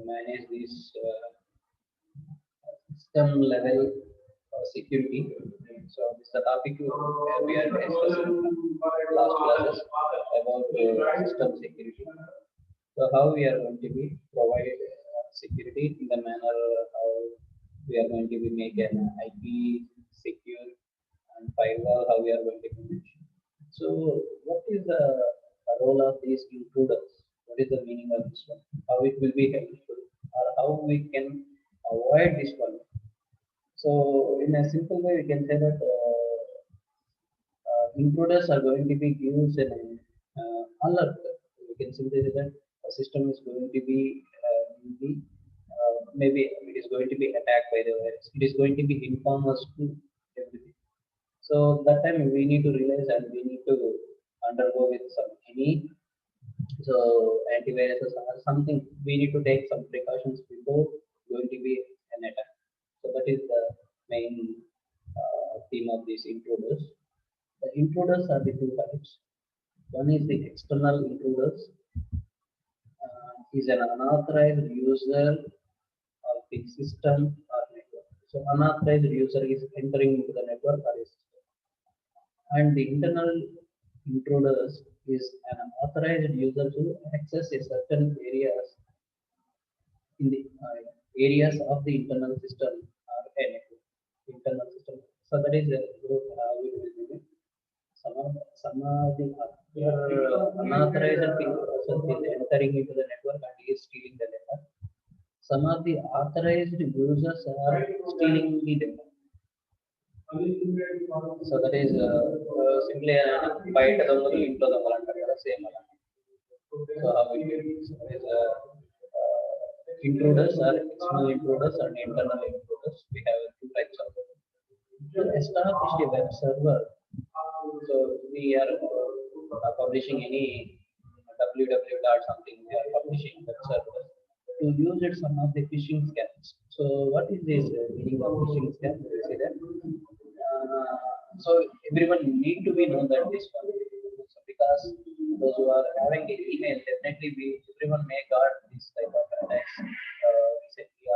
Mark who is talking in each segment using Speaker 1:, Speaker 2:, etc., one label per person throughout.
Speaker 1: manage this system level security. So this is the topic we are discussing in last classes about system security. So how we are going to be provide security in the manner how we are going to be make an IP secure and firewall how we are going to manage. So what is the role of these intruders? What is the meaning of this one? How it will be helpful or how we can avoid this one? So in a simple way, we can say that intruders are going to be used an alert. We can simply say that a system is going to be maybe it is going to be attacked by the virus. It is going to be inform us to everything. So that time we need to realize and we need to undergo with some any so antivirus or something. We need to take some precautions before going to be an attack. So that is the main theme of these intruders. The intruders are the two types. One is the external intruders, is an unauthorized user of the system or network. So unauthorized user is entering into the network or a system. And the internal intruders is an authorized user to access a certain areas in the areas of the internal system or a network. Internal system. So that is group we will do. Some of the other unauthorized person is entering into the network and is stealing the data. Some of the authorized users are stealing the data. So that is simply bite the money into the same. So how we do it? So is intruders are external intruders and internal intruders. We have two types of them. To establish a web server, so we are publishing any www dot something. We are publishing web server to use it some of the phishing scams. So what is this meaning of phishing scam? You see that. So everyone need to be know that this one. So because those who are having an email, definitely everyone may got this type of attacks. Recently,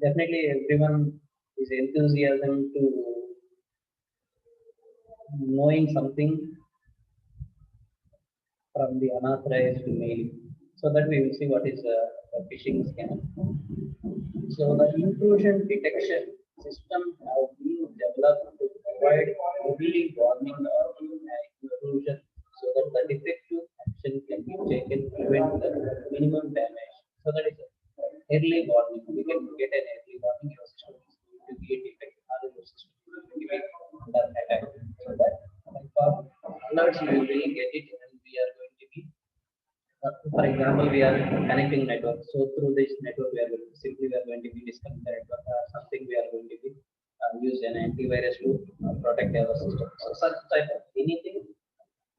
Speaker 1: definitely everyone is enthusiasm to knowing something from the unauthorized mail. So that we will see what is a phishing scam. So the intrusion detection system have been developed to provide early warning of intrusion so that the effective action can be taken to prevent the minimum damage. So that is early warning. We can get an early warning your system is going to be defective or your system is going to be under attack. So that for alerts we will really get it and we are going to be for example, we are connecting network. So through this network, we are going to be disconnecting the network or something. We are going to be use an antivirus to protect our system. So such type of anything,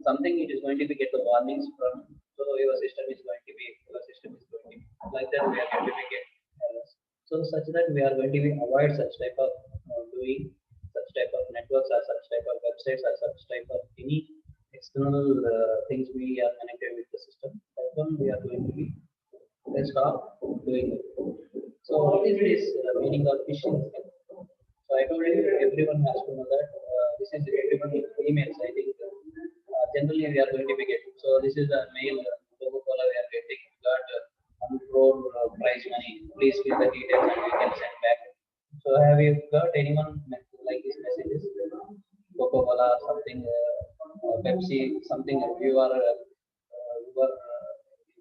Speaker 1: something it is going to be get the warnings from. So your system is going to be like that. We are going to be get so such that we are going to be avoid such type of doing such type of networks or such type of websites or such type of any external things we are connected with the system. That one we are going to be stop doing it. So what is this meaning of phishing scam? So I told you everyone has to know that this is everyone in emails. I think generally we are going to be getting. So this is a mail Coca-Cola we are getting. We got 1 crore prize money. Please fill the details and we can send back. So have you got anyone like these messages? Coca-Cola something, Pepsi something. You are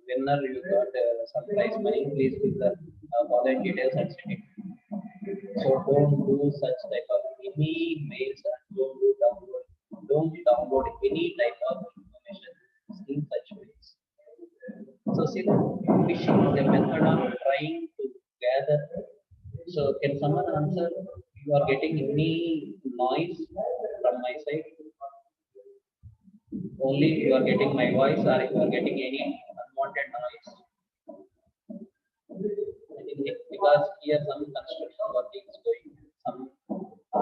Speaker 1: winner. You got some prize money. Please fill the following details and send it. So don't do such type of any mails and don't download any type of information in such ways. So see, phishing is a method of trying to gather. So can someone answer? You are getting any noise from my side? Only you are getting my voice, or you are getting any unwanted noise? I think because here some construction work is going, some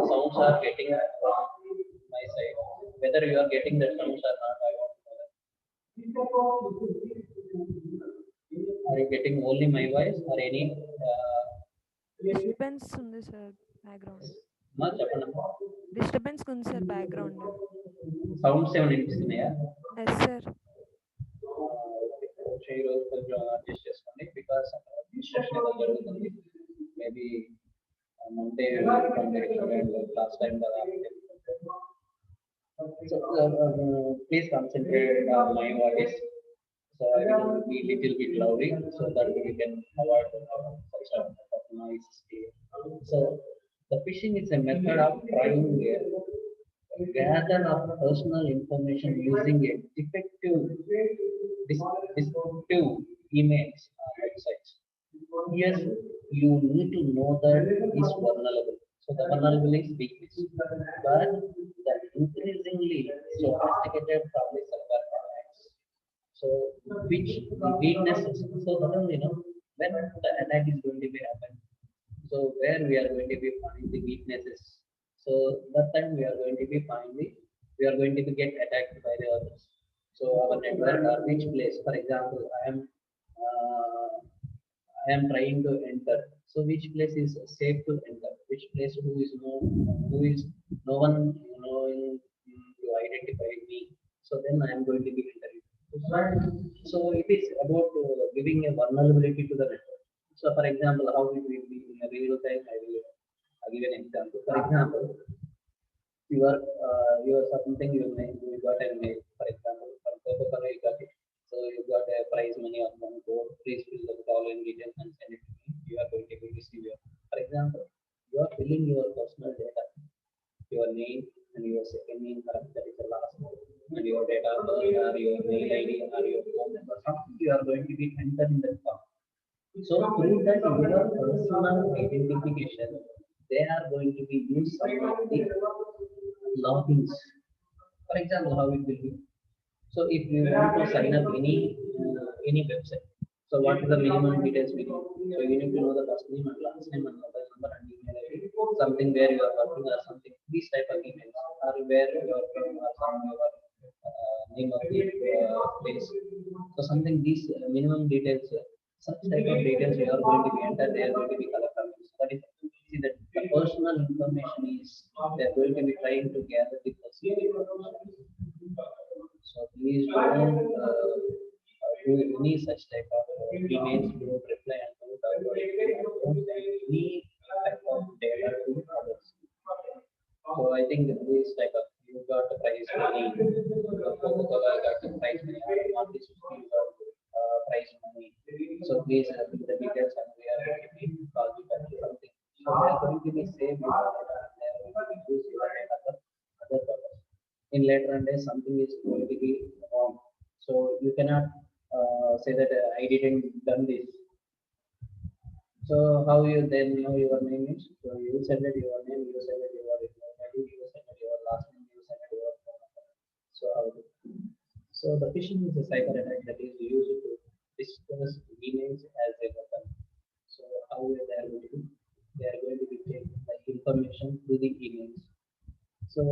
Speaker 1: sounds are getting from my side. Whether you are getting that sounds or not, I want to know that. I Are you getting only my voice or any?
Speaker 2: Disturbance ఉంది sir background.
Speaker 1: చెప్పండి.
Speaker 2: Disturbance ఉంది sir background.
Speaker 1: Sounds ఏమైనా వినిపిస్తున్నాయా?
Speaker 2: Yes sir.
Speaker 1: ఈరోజు కొంచెం adjust చేసుకోండి because destruction ఏదో జరుగుతుంది. Maybe Monday last time కదా. Please concentrate on my voice. So I will be little bit loudy so that we can avoid such of noise. So the phishing is a method of trying to gather of personal information using a defective, destructive emails or websites. Yes, you need to know that it is vulnerable. So the vulnerable is weakness, but the increasingly sophisticated probably server attacks. So which the weaknesses? So when the attack is going to be happen, so where we are going to be finding the weaknesses. So that time we are going to be going to be get attacked by the others. So our network or which place, for example, I am trying to enter. So which place is safe to enter? Which place who is no one knowing to identify me? So then I am going to be entering. So it is about giving a vulnerability to the network. So for example, how it will be in a real time, I'll give an example. For example, you are something you got a mail, for example, from Coca-Cola you got it. So you got a prize money of 1 crore. Please fill the following details and send it to me. You are going to be receive your. For example, you are filling your personal data, your name and your second name, correct, that is the last name, and your data of birth or your mail ID or your phone number. Something you are going to be entered in that form. So through that your personal identification, they are going to be used some of the logins. For example, how it will be. So if you want to sign up any website, so what is the minimum details we need? So you need to know the first name and last name and mobile number and email ID. Something where you are working or something. These type of emails or where you are from or some your name of the place. So something these minimum details. Such type of details you are going to be entered. They are going to be collected. That is, see that the personal information is they are going to be trying to gather the personal information. So please don't do any such type of emails, don't reply and don't send any type of data to others. So I think that this type of you got the prize money, Coca-Cola got the prize money, I want this prize money. So please fill the details and we are going to be call you back to something. So they are going to be saved your data and they are going to be used your data for other purpose. In later on days something is going to be wrong, so you cannot say that I didn't done this. So how you then know your name is? So you said that your name, you said that your email ID, you said that your last name, you said that your phone number. So how so the phishing is a cyber attack that is used to discuss emails as a weapon. So how they are going to be? They are going to be taking the information through the emails. So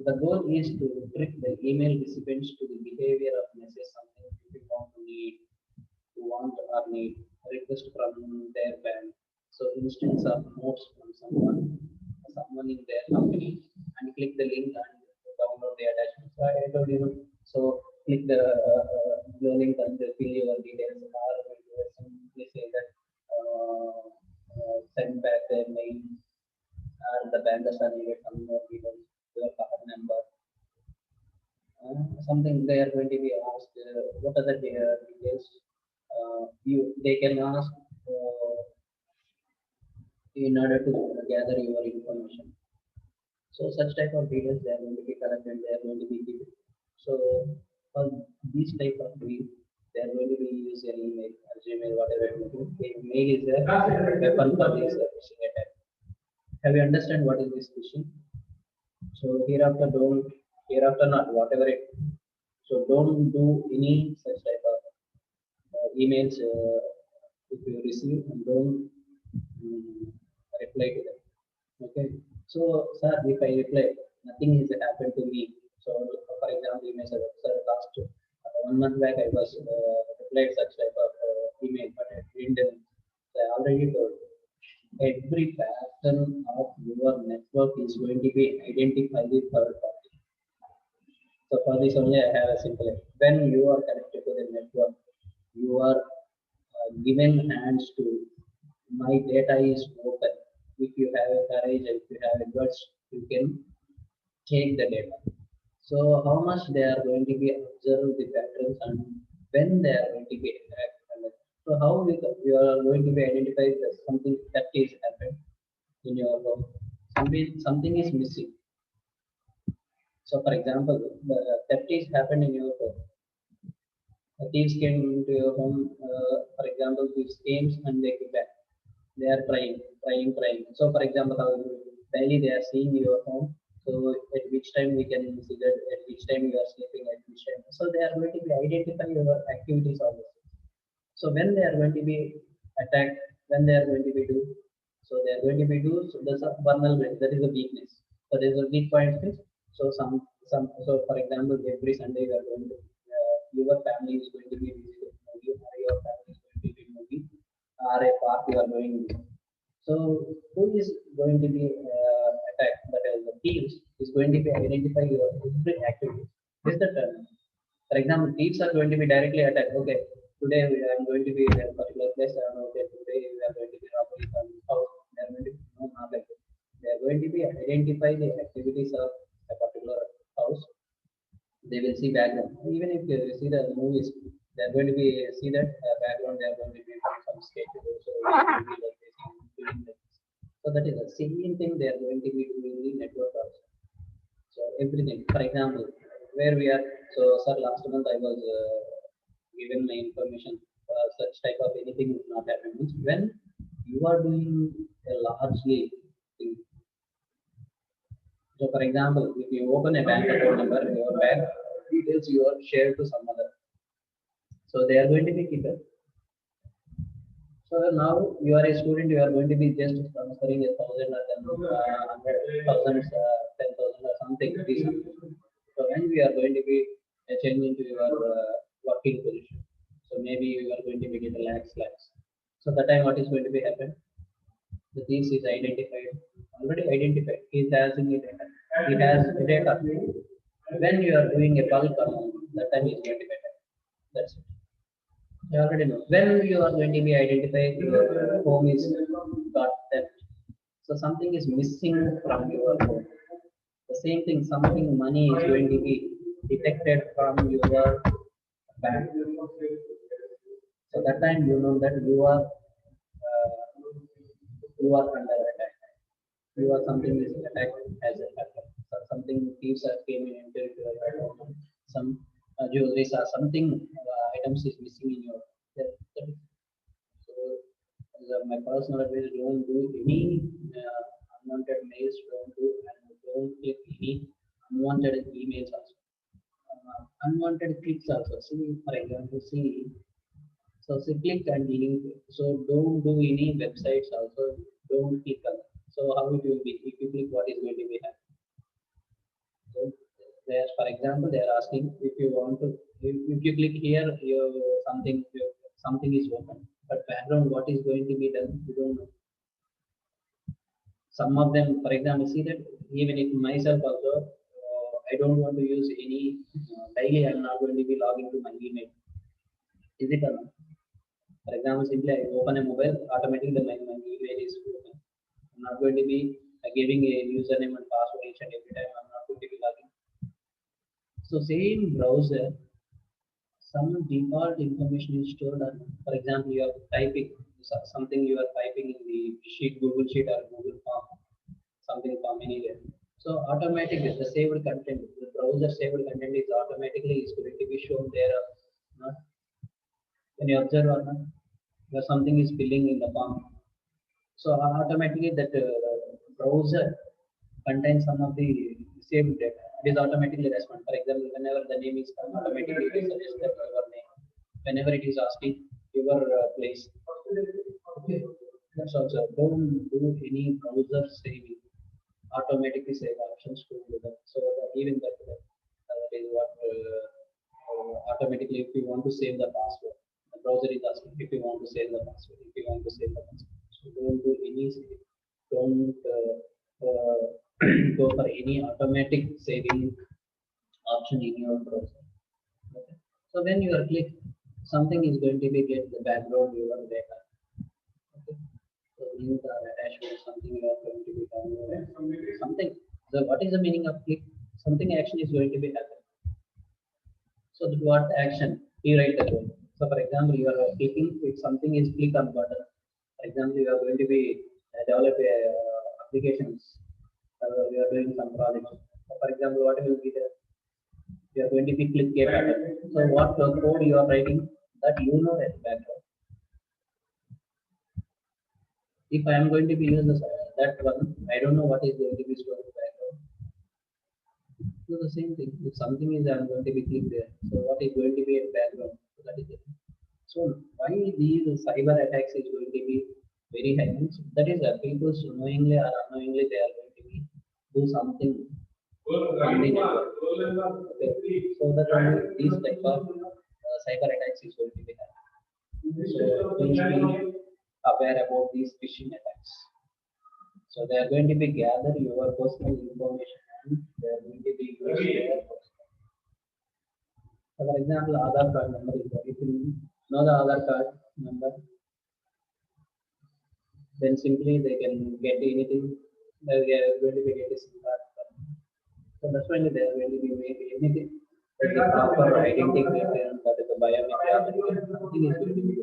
Speaker 1: the goal is to trick the email recipients to the behavior of message something you want to need, you want or need, request from their bank. So instance of notes from someone in their company, and click the link and download the attachment. So I told you, so click the link and fill your details, or simply say that send back their name and the bankers are needed some more details, your card number, something they are going to be asked, what are the details they can ask in order to gather your information. So such type of details they are going to be collected, they are going to be given. So for these type of things, they are going to be use an email, Gmail, whatever it may be. Mail is a weapon for this phishing attack. Have you understand what is this phishing? So hereafter not, whatever it. So don't do any such type of emails if you receive, and don't reply to them. Okay. So sir, if I reply, nothing has happened to me. So for example, you may say, sir, last 1 month back I was replied such type of email, but I didn't. I already told every pattern of your network is going to be identified by the third party. So for this only I have a simple. When you are connected to the network, you are given hands to my data is open. If you have a courage, if you have a guts, you can take the data. So how much they are going to be observe the patterns and when they are going to be attacked. So how you are going to be identified that something that is happened in your home. Something is missing. So for example, the theft is happened in your home. Thieves came into your home, for example, thieves came and they came back. They are trying. So, for example, how daily they are seeing your home. So, at which time we can see that, at which time you are sleeping, at which time. So, they are going to be identify your activities also. So, when they are going to be attacked, when they are going to be do, so they are going to be do. So, there's a vulnerability. That is a weakness. So, there is a weak point. So, So, for example, every Sunday you are going to your family is going to be visiting movie, or your family is going to be movie, or a park you are going to. So who is going to be attacked? That is the thieves is going to be identify your every activity. This is the term. For example, thieves are going to be directly attacked. Okay, today we are going to be in a particular place. Okay, today we are going to be robbery from house. They are going to be no, not like that. They are going to be identify the activities of a particular house. They will see background. Even if you see the movies, they are going to be see that background. They are going to be doing some sketch. So it will be like this, doing this. So that is the same thing they are going to be doing in the network also. So everything. For example, where we are. So sir, last month I was given my information. Such type of anything is not happening. When you are doing a largely thing. So for example, if you open a bank account number, your bank details you are shared to some other. So they are going to be keeper. So now you are a student, you are going to be just transferring 1,000 or 10,000, 10,000 or something. So when we are going to be changing to your working position, so maybe you are going to be get a lakhs. So that time what is going to be happen? The thief is identified, already identified. He has in the data. He has the data. When you are doing a bulk amount, that time is going to be better. That's it. You already know. When you are going to be identified, your home is got theft. So something is missing from your home. The same thing, something money is going to be detected from your bank. So that time you know that you are under attack. You are something is attacked as a hacker. So something thieves are came in into your home. Some jewelries or something items is missing in your. That so, my personal advice: don't do any unwanted mails. Don't do and don't click any unwanted emails also. Unwanted clicks also. See, for example, see. So, click and link. So don't do any websites also. Don't click on. So how it will be? If you click, what is going to be happening? So there, for example, they are asking if you want to. If you click here, something is open. But background, what is going to be done? You don't know. Some of them, for example, see that even if myself also, I don't want to use any daily. I'm not going to be logging to my email. Is it or not? For example, simply I open a mobile, automatically my email is open. I'm not going to be giving a username and password each and every time. I'm not going to be logging. So same browser, some default information is stored on. For example, you are typing something you are typing in the sheet, Google Sheet or Google Form, something from anywhere. So automatically the saved content, the browser saved content is automatically is going to be shown there. Not when you observe or not, where something is filling in the form. So automatically that browser contains some of the saved data. It is automatically respond. For example, whenever the name is come, automatically it is suggested your name. Whenever it is asking your place. Okay. That's also don't do any browser saving. Automatically save options to that. So even that is what automatically if you want to save the password, the browser is asking if you want to save the password, if you want to save the password. So don't do any save. Don't go for any automatic saving option in your browser. Okay. So when you are click, something is going to be get the background your data. Okay. So link or attachment, something you are going to be downloading. Something. So what is the meaning of click? Something action is going to be happen. So that what action you write the code. So for example, you are clicking if something is click on button. For example, you are going to be develop applications. You are doing some projects. So for example, what will be the you are going to be click a button. So what code you are writing that you know at background. If I am going to be use that one, I don't know what is going to be stored in the background. So the same thing. If something is I'm going to be click there. So what is going to be in background? So that is it. So why these cyber attacks is going to be very high? That is people knowingly or unknowingly they are going to be do something on the network. Okay. So that only these type of cyber attacks is going to be high. So please be aware about these phishing attacks. So they are going to be gather your personal information and they are going to be used their personal. So for example, Aadhaar card number is there. If you know the Aadhaar card number, then simply they can get anything. They are going to be getting SIM card. So that's why they are going to be make anything. That is proper identification, that is the biometric authentication, nothing is going to be.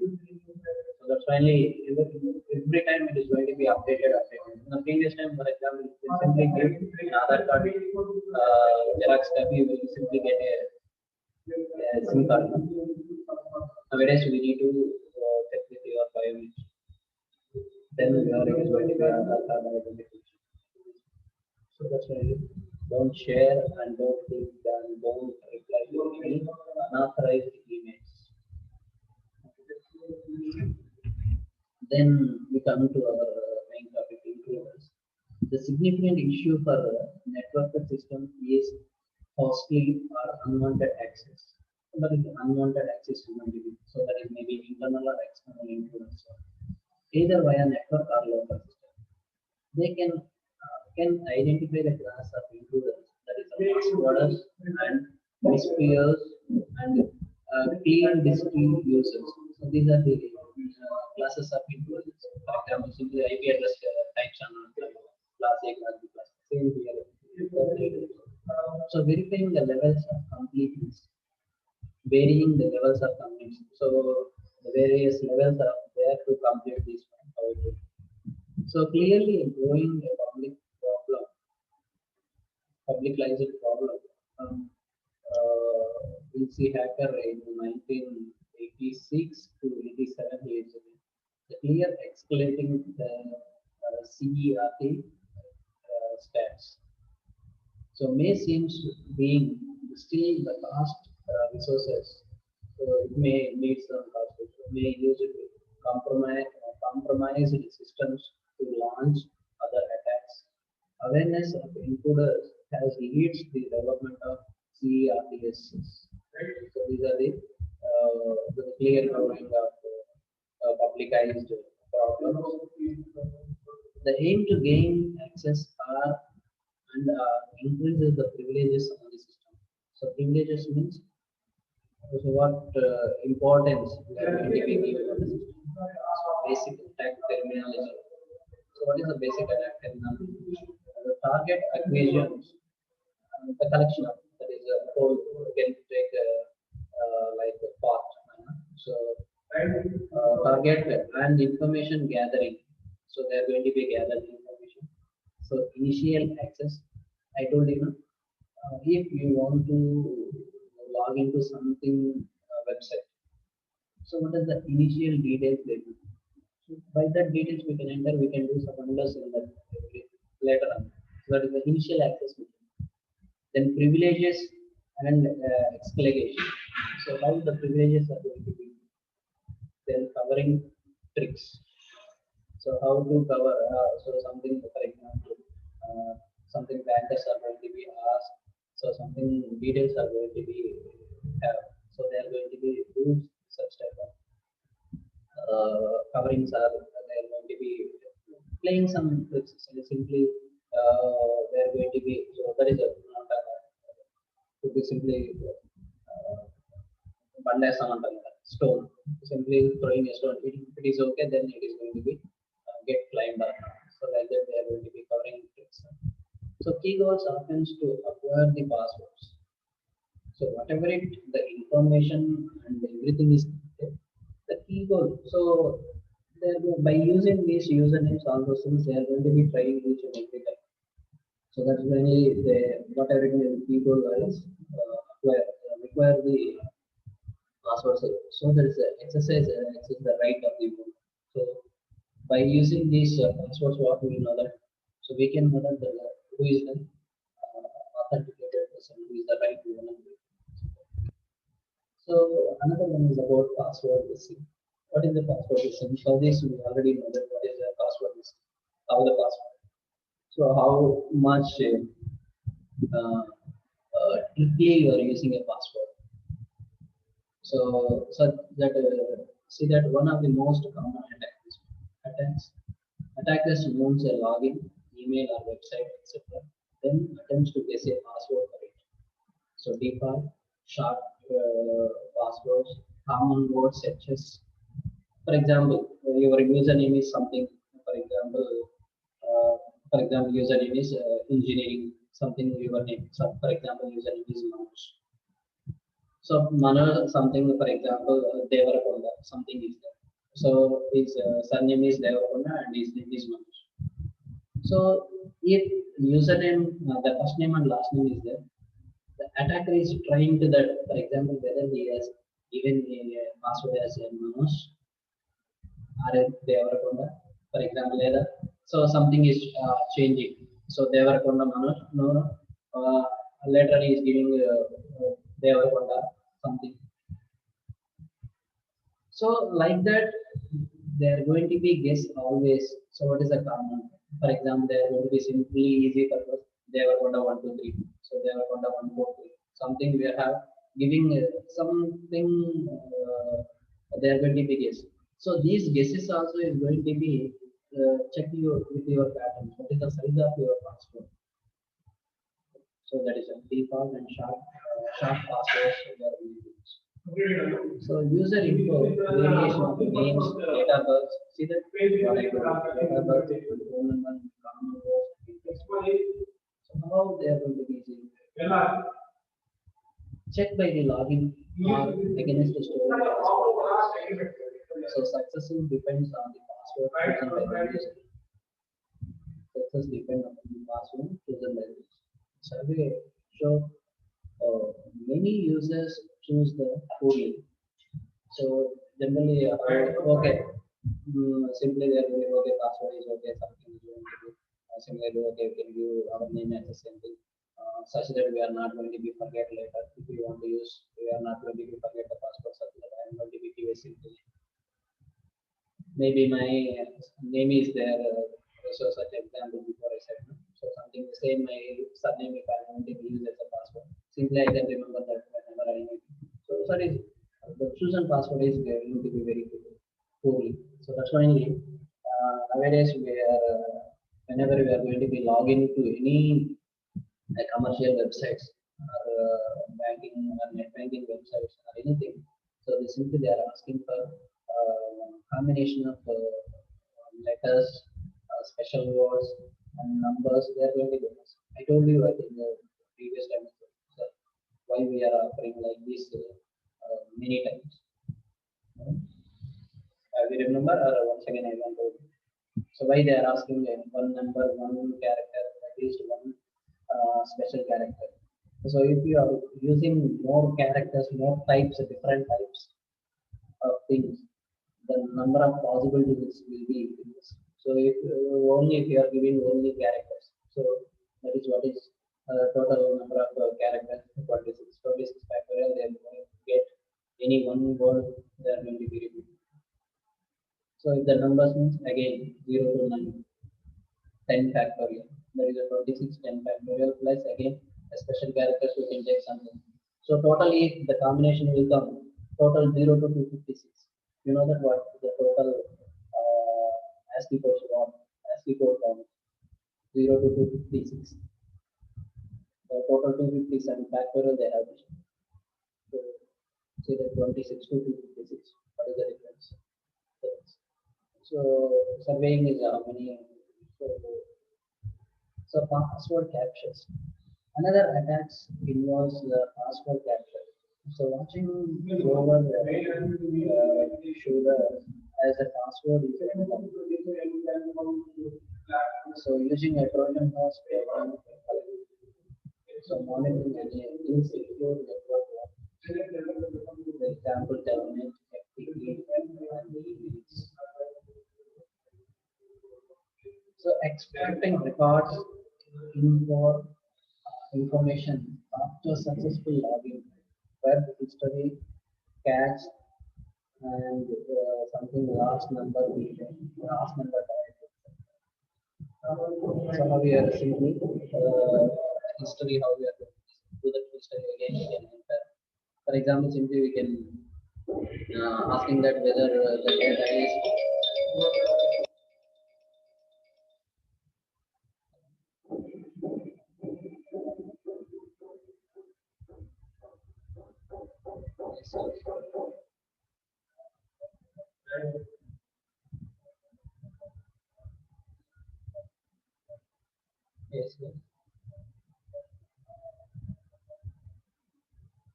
Speaker 1: So that's why every time it is going to be updated. In the previous time, for example, you simply give an Aadhaar card Xerox copy, you will simply get a SIM card. Nowadays, we need to check with your biometric. Then it is going to be Aadhaar card identification. So that's why don't share and don't click and don't reply to any unauthorized emails. Then we come to our main topic, intruders. The significant issue for network system is costly or unwanted access. That is unwanted access to multiple. So that is maybe internal or external intruders. Either via network or local system. They can identify the class of intruders, that is the passworders and mispeers and clean discrete users. So these are the classes of intruders. For example, simply IP address types and class A, class B, class C. Same here. So verifying the levels of completeness, varying the levels of completeness. So the various levels are there to complete this one. How it is. So clearly growing a publicized problem. We'll see hacker in 1986 to 87 years ago. The clear escalating the CERT stats. So may seems being still the cost resources. So it may need some cost. It may use it to compromise the systems to launch other attacks. Awareness of intruders has leads the development of CERTSs. So these are the clear drawing of publicized problems. The aim to gain access are and increases the privileges on the system. So privileges means so what importance we are going to be given on the system. So basic attack terminology. So what is the basic attack terminology? The target acquisitions, the collection of that is a whole. You can take like a part. So target and information gathering. So they are going to be gathering information. So initial access, I told you, if you want to log into something website. So what is the initial details they do? So by that details we can enter, we can do some wonders in that later on. So that is the initial access. Then privileges and exclamation. So how the privileges are going to be? Then covering tricks. So how to cover so something, for example, something bankers are going to be asked. So something details are going to be have. So they are going to be used such type of coverings are they're going to be playing some tricks. So simply they're going to be so that is a not a, to be simply bandasam antam stone. Simply throwing a stone. If it is okay, then it is going to be get climbed up. So like that, they are going to be covering tricks. So key goals happens to acquire the passwords. So whatever the information and everything is there, the key goal. So by using these usernames, all those things, they are going to be trying each and every time. So that's really the whatever the key goal is require the passwords. So there is a exercise, access the right of the book. So by using these passwords, what we know that, so we can know that who is the authenticated person, who is the right one. So another one is about password missing. What is the password missing? For this, we already know that what is the password missing. How the password. So how much tricky you are using a password. So that see that one of the most common attackers use a login, email or website, etc. Then attempts to guess a password for it. So default, short passwords, common word searches. For example, your username is something. For example, uh, username is engineering something. Your name. So, for example, username is Manoj. So Manoj something. For example, Devarakonda something is there. So his surname is Devarakonda and his name is Manoj. So if username, the first name and last name is there, the attacker is trying to that. For example, whether he has given a password as a Manoj or Devarakonda, for example, either. So something is changing. So Devarakonda Manoj, no. Later he is giving Devarakonda something. So like that, they are going to be guess always. So what is the common? For example, they are going to be simply easy purpose. They are going to 1, 2, 3. So they are going to 1, 4, 3. Something we have giving something they are going to be guess. So these guesses also is going to be check your with your pattern. What is the size of your password? So that is a default and sharp passwords we are going to use. So user info, variation of names, date of birth, see that what I told you, date of birth, phone number, common words, so how they are going to be easy. Check by the login or against the store. So success depends on the password chosen by the user. Success depends on the password chosen by the user. Survey show many users choose the coding. So generally, okay, simply they are going okay, password is okay, something is going to be similarly okay, we can give our name as the same thing, such that we are not going to be forget later. If we want to use, we are not going to be forget the password, such that I am going to be give a simple. Maybe my name is there, so such example before I said. No? So something the same, my surname if I want to use as a password. Simply I can remember that whenever I need. So sorry, the chosen password is going to be very poorly. So that's why nowadays we are whenever we are going to be logging to any commercial websites or banking or net banking websites or anything. So they are asking for combination of letters, special words, and numbers. They are going to be. I told you I think the previous time. So why we are offering like this many times. We remember or once again I want to. So why they are asking one number, one character, at least one special character. So if you are using more characters, more types, different types of things, the number of possibilities will be increased. So if only if you are giving only characters, so that is what is total number of characters 26. 26 factorial. They are going to get any one word. They are going to be repeated. So if the numbers means again 0 to 9, 10 factorial. There is a 26 10 factorial plus again a special characters we can take something. So totally the combination will come total 0 to 256. You know that what the total ASCII code count, ASCII code count 0 to 256. The total 257 factorial they have. So say that 26 to 256. What is the difference? So surveying is how many? So password captures. Another attacks involves the password capture. So watching over shooter as a password is so using a Trojan horse program. So monitoring any insecure network. For example, telnet, FTP, and emails. So extracting records information after successful login, web history, cache, and something last number directory. So how we are simply history, how we are going to do the history again, we can enter. For example, simply we can asking that whether the data is yes, yes,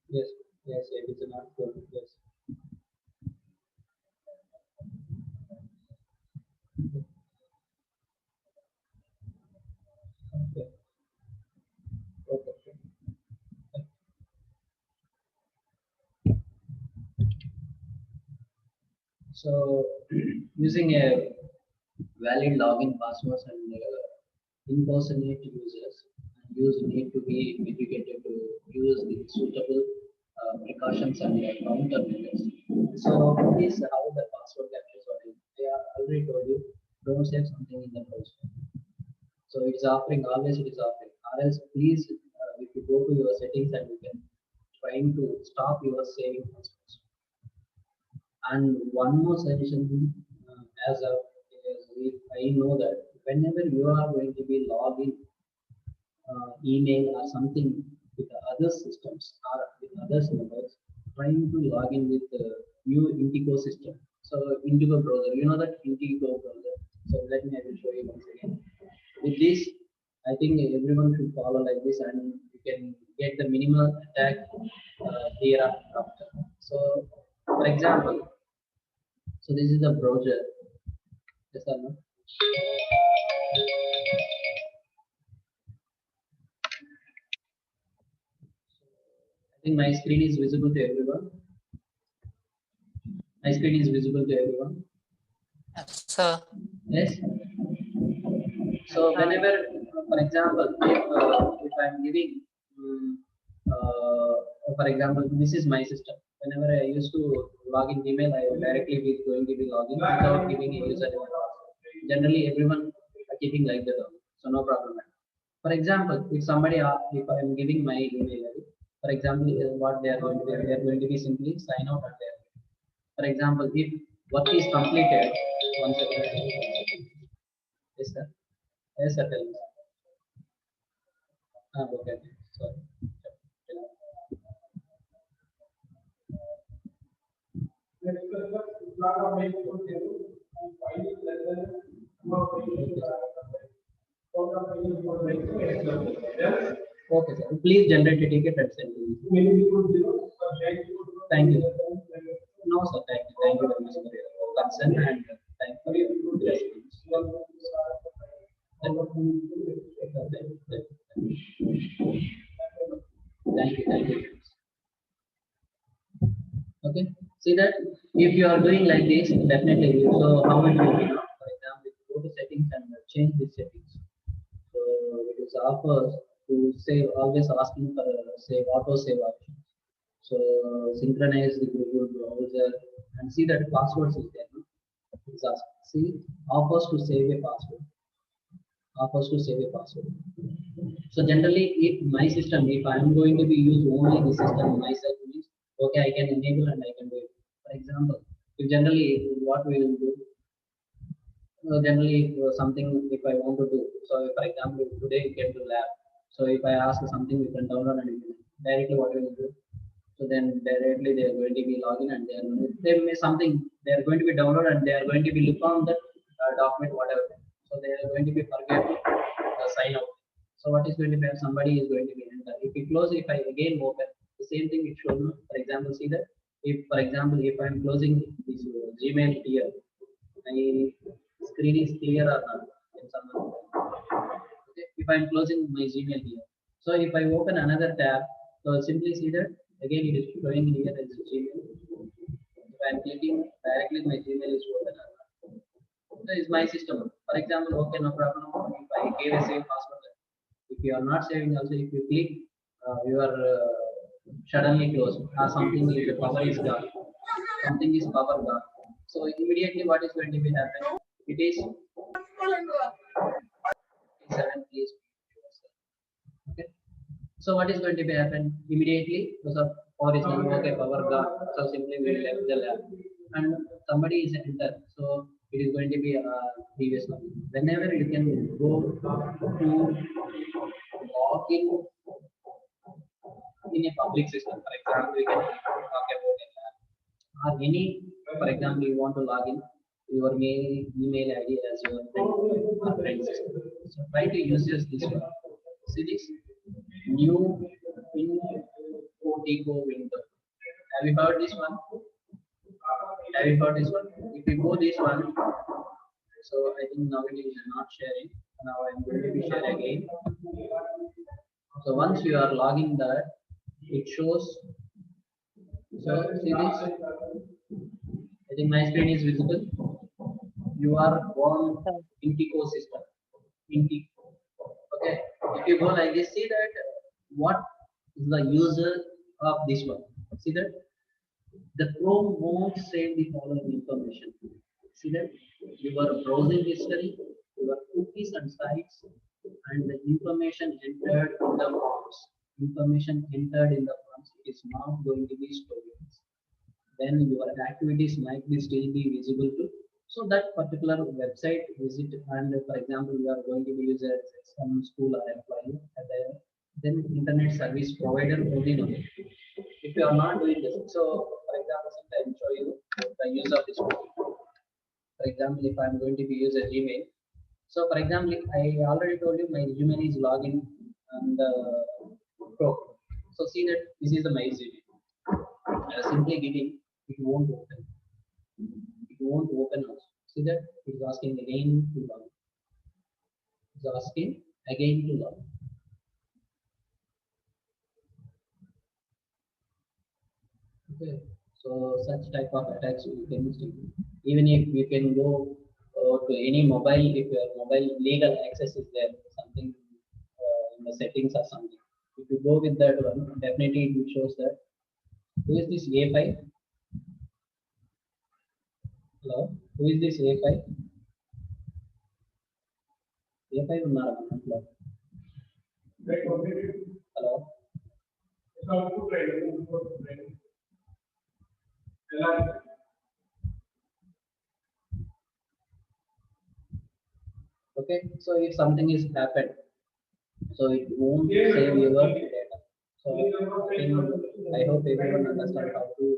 Speaker 1: yes, yes, it is not good. Yes. Okay. Okay. So using a valid login passwords and impersonate users and use need to be educated to use the suitable precautions and countermeasures. So this is how the password captures are. They are already told you don't save something in the browser. So it is offering always it is offering. Or else please if you go to your settings and you can trying to stop your saving passwords. And one more suggestion, as of I know that whenever you are going to be logging email or something with the other systems or with other numbers, trying to log in with the new Indigo system. So Indigo browser, you know that Indigo browser. So let me I will show you once again. With this, I think everyone should follow like this, and you can get the minimal attack hereafter. So, for example, so this is the browser. Yes or no? I think my screen is visible to everyone. My screen is visible to everyone.
Speaker 3: Yes, sir.
Speaker 1: Yes. So whenever, for example, if I'm giving, for example, this is my system. Whenever I used to log in email, I directly be going to be logging without giving a username. Generally, everyone are keeping like that, so no problem. For example, if somebody if I am giving my email ID, for example, what they are going to be simply sign out on there. For example, if work is completed, one second. Yes, sir. Yes, sir. Tell me. Okay. Sorry. Okay, sir. Please generate a ticket and send me. Thank you. No, sir. Thank you. Thank you very much for your concern and thank you for your response. Thank you. Thank you. Okay. See that if you are doing like this, definitely. So how it will be now? For example, if you go to settings and change the settings. So it is offers to save, always asking for save auto save option. So synchronize the Google browser and see that passwords is there. No? It's ask, see offers to save a password. Offers to save a password. So generally, if my system, if I am going to be use only the system myself, means okay, I can enable and I can do it. For example, Generally what we will do, generally something if I want to do, so if, for example, today you came to lab, so if I ask something you can download and you can directly what we will do. So then directly they are going to be login and they may something they are going to be download and they are going to be look on that document whatever. So they are going to be forget to sign out. So what is going to be somebody is going to be enter. If we close, if I again open the same thing, it shows. For example, see that if for example if I am closing this Gmail here, my screen is clear or not? Can someone? Okay. If I am closing my Gmail here, so if I open another tab, so simply see that again it is showing here as Gmail. If I am clicking directly, my Gmail is open or not. That is my system. For example, okay, no problem. If I gave a same password, if you are not saving also, if you click, you are suddenly closed or something is the power is gone. Something is power gone. So immediately what is going to be happen? It is 7 please. Okay. So what is going to be happen immediately? Because of power is not okay, power gone. So simply we will left the lab and somebody is enter. So it is going to be previous one. Whenever you can go to log in a public system, for example, we can talk about a lab or any, for example, you want to log in your mail, email ID as your friend system. So try to use this one. See this new Infotico window. Have you heard this one? Have you heard this one? If you go this one, so I think now it is not sharing. Now I'm going to be sharing again. So once you are logging that, it shows. So see this. I think my screen is visible. You are on Intico system. Intico. Okay. If you go like this, see that what is the user of this one. See that the Chrome won't save the following information. See that your browsing history, your cookies and sites, and the information entered in the forms. Information entered in the forms is not going to be stored. Then your activities might be still be visible to. So that particular website visit, and for example, you are going to be used as some school or employee, then internet service provider only know. If you are not doing this, so for example, sometimes show you the use of this tool. For example, if I am going to be use a Gmail, so for example, I already told you my Gmail is login and Chrome. So see that this is the my Gmail. Simply giving, it won't open. It won't open also. See that it is asking again to log. It is asking again to log. Okay. So such type of attacks we can see. Even if you can go to any mobile, if your mobile legal access is there, something in the settings or something. If you go with that one, definitely it shows that. Who is this A5? Hello, who is this A5? A5 unnara manatlo. Hello. Okay, so if something is happened, so it won't save your data. So I hope everyone understand how to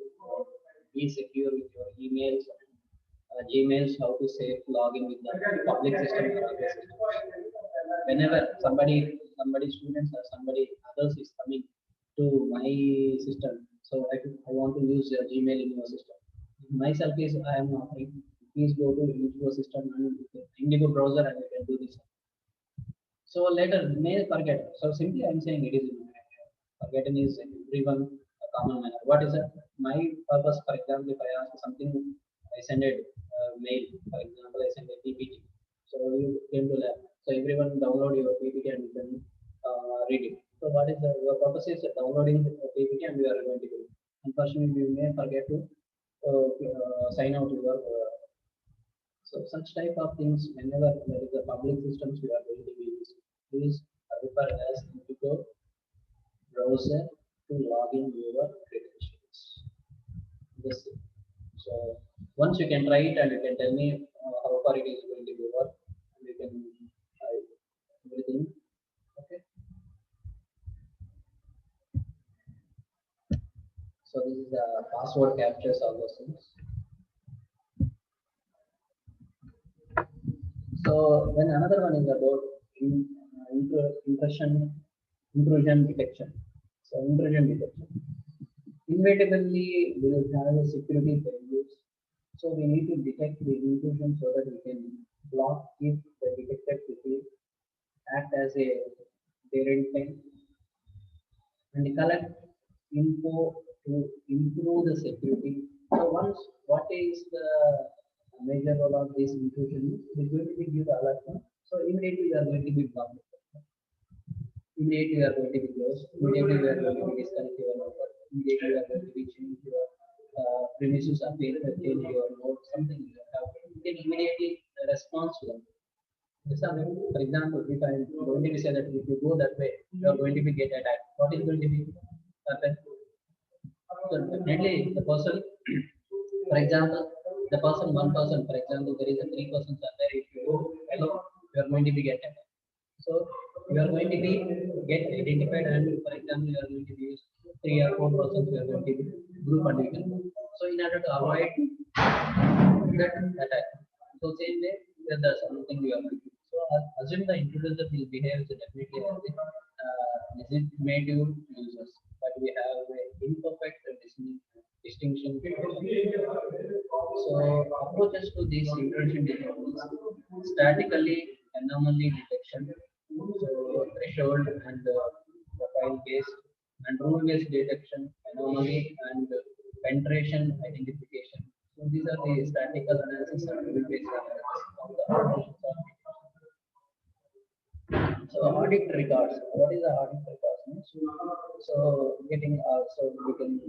Speaker 1: be secure with your emails, Gmails, how to save login with the public system or other system. Whenever somebody students or somebody others is coming to my system, so I want to use Gmail in your system. Myself is I am offering. Please go to Indigo system and Indigo browser and you can do this. So later may forget. So simply I am saying it is forgetting is everyone a common manner. What is it? My purpose, for example, if I ask something, I send a mail. For example, I send a PPT. So you came to lab. So everyone download your PPT and you can read it. So what is your purpose is downloading the PPT and you are going to do it. Unfortunately, you may forget to sign out your. So such type of things, whenever there is a public systems, we are going to be used. Please refer as Indigo browser to log in your credentials. This. So once you can try it and you can tell me how far it is going to be work, and you can everything. Okay. So this is the password captures all those things. So then another one is about intrusion detection. So intrusion detection. Inevitably, we will have a security failures. So we need to detect the intrusion so that we can block if the detected quickly, act as a deterrent and collect info to improve the security. So once what is the major role of this intrusion? It is going to be give the alert. So immediately you are going to be blocked. Immediately you are going to be closed. Immediately you are going to be disconnect your number. Immediately you are going to be change your premises or change your node, something you have. You can immediately respond to them. For example, if I am going to say that if you go that way, you are going to be get attacked. What is going to be happen? So definitely the person, for example, the person, one person, for example, there is a three persons are there. If you go alone, you are going to be get attacked. So you are going to be get identified, and for example, you are going to be use three or four persons. You are going to be group and you can. So in order to avoid that attack, so same way there's something we are going to do. So assume the intruder will behave definitely as a legitimate users, but we have an imperfect distinction between them. So approaches to these intrusion detection statically anomaly detection, so threshold and profile based and rule based detection, anomaly and penetration identification. So these are the statical analysis and rule based analysis of the applications. So audit records. What is the audit records? Means? So getting so we can we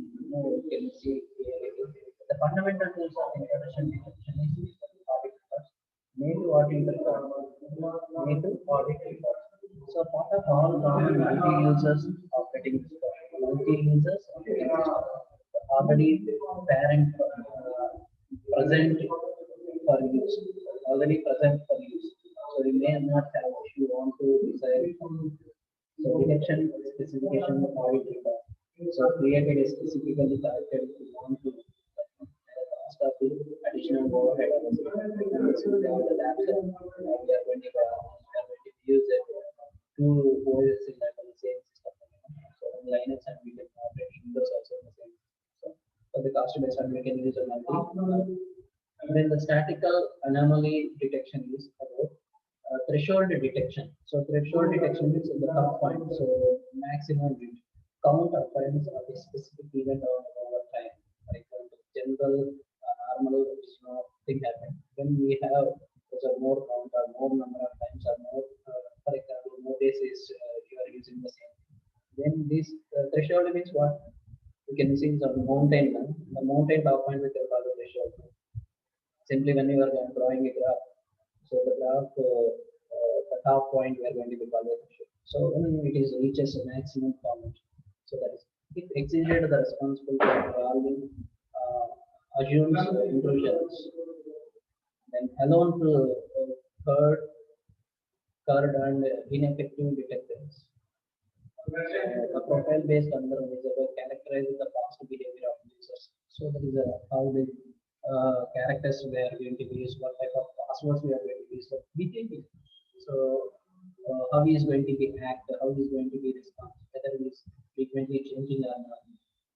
Speaker 1: can see the fundamental tools of intrusion detection is audit records. Native audit records. Native audit records. So part of all common multi-users operating system. Multi-users operating system. Already parent present for use. Already present for use. So you may not have if you want to decide. So detection specification audit record. So created a specifically targeted if you want to cost of the additional overhead. And this is the labs that we are going to use it to OS in the same system. So on Linux and we can operate Windows also in the same system. So the cost based on we can use a multi. And then the statical anomaly detection is about threshold detection. So threshold detection is the top point. So maximum count occurrence of a specific event over time. For example, general normal is nothing happen. When we have there's a more count or more number of times or more, for example, more days is you are using the same. Then this threshold means what? We can see the mountain. The mountain top point we can call the threshold. Simply when you are drawing a graph, so the graph, the top point we are going to be called as. So when it is reaches a maximum point, so that is it exceeded the responsible for involving assumes intrusions, then alone to curd and ineffective detectors. The profile-based algorithm is about characterizing the past behavior of users. So that is how the characters we are going to use, what type of passwords we are going to use, so behavior. So how he is going to be act, how he is going to be respond, whether he is frequently changing or not.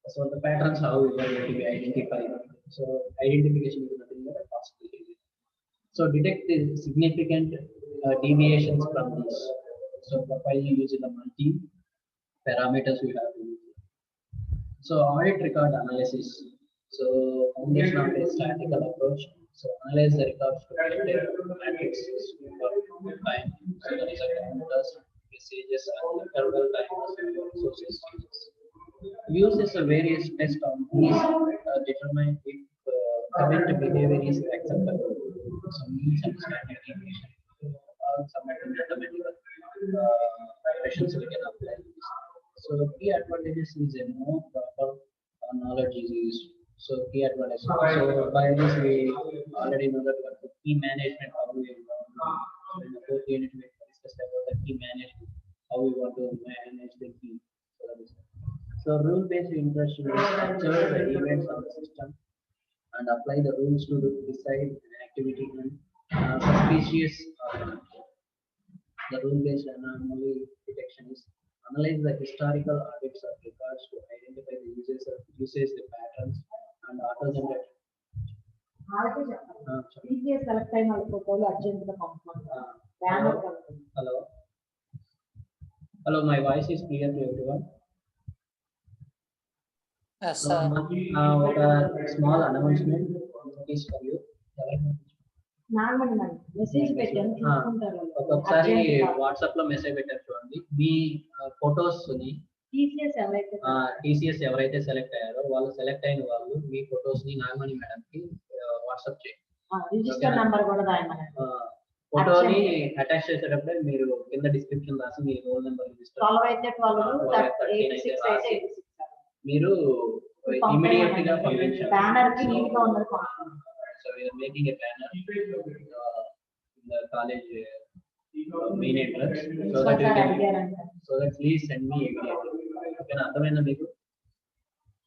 Speaker 1: So the patterns how we are going to be identified. So identification is nothing but a past behavior. So detect the significant deviations from this. So profile you use in the multi parameters we have to use. So audit record analysis. So foundation of a statistical approach. So analyze the records to predict matrices for time. So that is a counters, messages, and interval time sources. Uses a various tests on these determine if current behavior is acceptable. So means and standard deviation. Some mathematical operations we can apply. So key advantages is a more proper knowledge is used. So key advantage. So by this we already know that what the key management, how we in the fourth unit we discussed about the key management, how we want to manage the key. So that is so rule-based interaction will structure the events on the system and apply the rules to decide an activity and suspicious. The rule-based anomaly detection is analyze the historical audits of records to identify the usage the patterns and auto-generate.
Speaker 4: TCS select అయిన వాళ్ళ ఫోటోలు urgent గా పంపండి banner
Speaker 1: Hello. Hello, my voice is clear to everyone.
Speaker 3: Yes, sir.
Speaker 1: ఒక small announcement is for you.
Speaker 4: Normal message పెట్టాను చూసుకుంటారు వాళ్ళు.
Speaker 1: ఒక్కొక్కసారి
Speaker 4: Urgent గా.
Speaker 1: వాట్సాప్ లో మెసేజ్ పెట్టారు చూడండి, మీ ఫొటోస్ ని
Speaker 4: టీసీఎస్ ఎవరైతే
Speaker 1: టీసీఎస్ ఎవరైతే సెలెక్ట్ అయ్యారో వాళ్ళు సెలెక్ట్ అయిన వాళ్ళు మీ ఫొటోస్ ని నాగమణి మేడం కి వాట్సాప్ చేయండి.
Speaker 4: రిజిస్టర్ నంబర్ కూడా రాయమని
Speaker 1: ఫోటోని అటాచ్ చేసేటప్పుడే మీరు కింద డిస్క్రిప్షన్ రాసి మీ రోల్ నెంబర్ రిజిస్టర్
Speaker 4: 12 అయితే 12 86 అయితే 86
Speaker 1: మీరు ఇమిడియట్ గా పంపించాలి.
Speaker 4: బ్యానర్ కి నీట్ గా ఉన్నది పంపండి.
Speaker 1: So we are making a banner in the college main entrance so that you can please send me immediately. Okay, అర్థమైందా మీకు?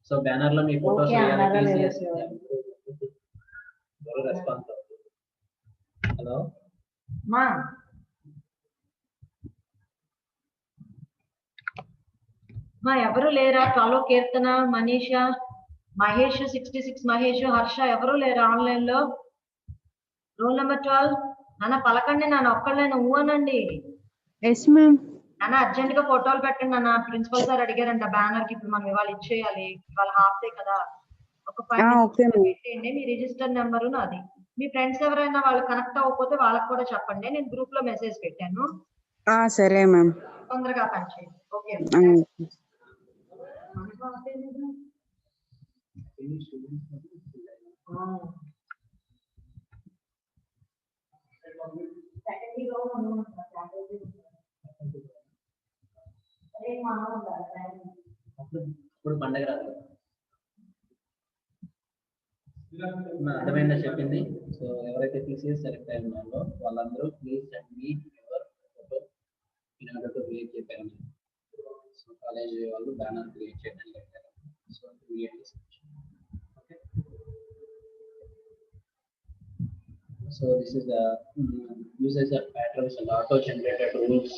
Speaker 1: సో బ్యానర్ లో మీ ఫోటోస్
Speaker 4: Okay, అన్నారా లేదా
Speaker 1: TCS
Speaker 4: sir?
Speaker 1: రెస్పాన్స్. హలో
Speaker 4: మా ఎవరు లేరా? కాలో కీర్తన, మనీషా, మహేష్ 66, మహేష్, హర్ష ఎవరు లేరా ఆన్లైన్ లో? రోల్ నెంబర్ 12 నాన్న పలకండి, నాన్న ఒక్కళ్ళైనా అనండి.
Speaker 5: Yes ma'am.
Speaker 4: నాన్న అర్జెంట్ గా ఫోటోలు పెట్టండి నాన్న. ప్రిన్సిపల్ సార్ అడిగారంట బ్యానర్ కి ఇప్పుడు మనం ఇవాళ ఇచ్చేయాలి. ఇవాళ హాఫ్ డే కదా, ఒక 5
Speaker 5: ఓకే
Speaker 4: minutes
Speaker 5: మ్యామ్.
Speaker 4: పెట్టండి. మీ రిజిస్టర్ నెంబరు నాది. మీ ఫ్రెండ్స్ ఎవరైనా వాళ్ళు కనెక్ట్ అవ్వకపోతే వాళ్ళకి కూడా చెప్పండి. నేను గ్రూప్ లో మెసేజ్ పెట్టాను,
Speaker 5: సరే మ్యామ్.
Speaker 4: తొందరగా పనిచేయండి. ఓకే
Speaker 1: ఇప్పుడు పండగ రాదు. అర్థమైందా చెప్పింది? సో ఎవరైతే టీసీఎస్ సెలెక్ట్ అయి ఉన్నారో వాళ్ళందరూ please send me your photo in order to create చెప్పారు. సో కాలేజ్ వాళ్ళు బ్యానర్ క్రియేట్ చేయడానికి చెప్పారు. సో క్రియేట్ చేసుకోవచ్చు. Okay, so this is the uses of patterns and auto generated rules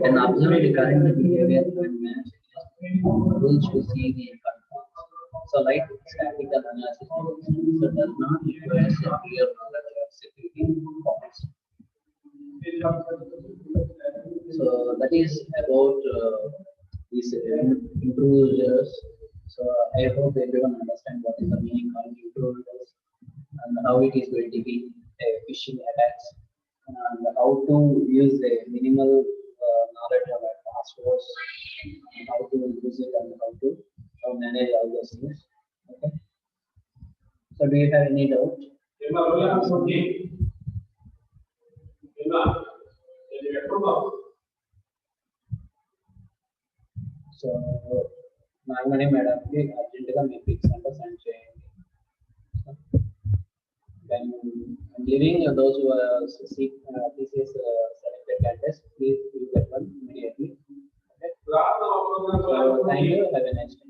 Speaker 1: and observe the current behavior and match rules to see the conforms. So like statistical analysis so does not require a clear knowledge of security components. So that is about these intruders. So I hope everyone understand what is the meaning of intruders and how it is going to be phishing attacks and how to use the minimal knowledge of our passwords and how to use it and how to manage all those things. Okay. So do you have any doubt? So Nagamani madam కి urgent గా మీ pics అంతా send చేయండి. Then leaving those who are TCS selected candidates, please do that one immediately. Okay. So thank you. Have a nice day.